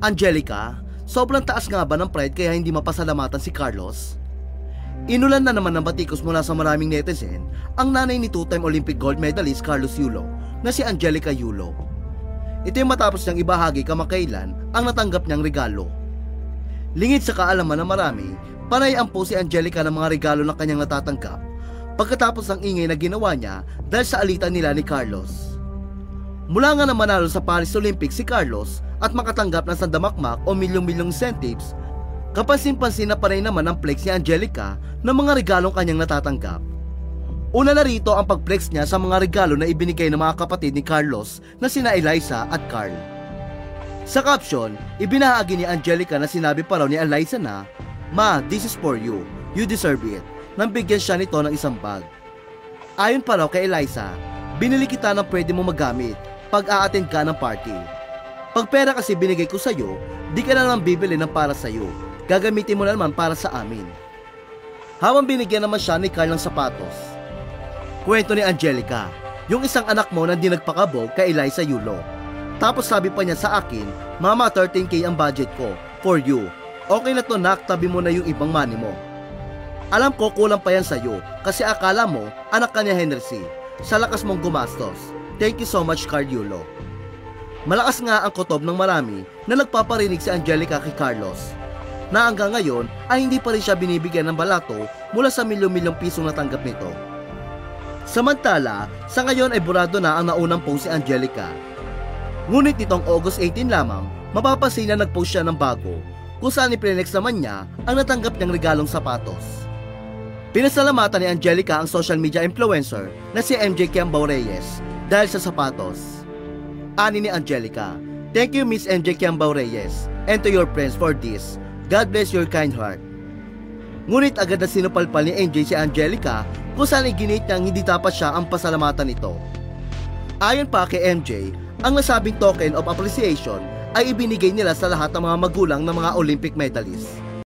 Angelica, sobrang taas nga ba ng pride kaya hindi mapasalamatan si Carlos? Inulan na naman ng batikos mula sa maraming netizen ang nanay ni two-time Olympic gold medalist Carlos Yulo na si Angelica Yulo. Ito yung matapos niyang ibahagi kamakailan ang natanggap niyang regalo. Lingid sa kaalaman ng marami, panay ang po si Angelica ng mga regalo na kanyang natatanggap pagkatapos ng ingay na ginawa niya dahil sa alitan nila ni Carlos. Mula nga na manalo sa Paris Olympics si Carlos at makatanggap ng sandamakmak o milyong-milyong incentives, kapansin-pansin na panay naman ang flex ni Angelica ng mga regalong kanyang natatanggap. Una na rito ang pag-flex niya sa mga regalo na ibinigay ng mga kapatid ni Carlos na sina Eliza at Carl. Sa caption, ibinahagi ni Angelica na sinabi pa raw ni Eliza na, "Ma, this is for you. You deserve it." Nang bigyan siya nito ng isang bag. Ayon pa raw kay Eliza, "Binili kita ng pwede mo magamit pag a-attend ka ng party. Pag pera kasi binigay ko sa'yo, di ka na lang bibili ng para sa'yo. Gagamitin mo na naman para sa amin." Habang binigyan naman siya ni Carl ng sapatos. Kwento ni Angelica, yung isang anak mo na di nagpakabog kay Eliza Yulo. Tapos sabi pa niya sa akin, "Mama, 13K ang budget ko, for you. Okay na to nak, tabi mo na yung ibang money mo. Alam ko kulang pa yan sa'yo, kasi akala mo, anak ka ni Henry C. Sa lakas mong gumastos. Thank you so much, Carl Yulo." Malakas nga ang kutob ng marami na nagpaparinig si Angelica kay Carlos, na hanggang ngayon ay hindi pa rin siya binibigyan ng balato mula sa milyong-milyong pisong natanggap nito. Samantala, sa ngayon ay burado na ang naunang post si Angelica. Ngunit nitong August 18 lamang, mapapansin na nag-post siya ng bago, kung saan ipinex naman niya ang natanggap niyang regalong sapatos. Pinasalamatan ni Angelica ang social media influencer na si MJ Kiambao Reyes dahil sa sapatos. Ani ni Angelica, "Thank you Miss MJ Kiambao Reyes and to your friends for this. God bless your kind heart." Ngunit agad na sinupalpal ni MJ si Angelica kung saan iginit niyang hindi dapat siya ang pasalamatan nito. Ayon pa kay MJ, ang nasabing token of appreciation ay ibinigay nila sa lahat ng mga magulang ng mga Olympic medalists.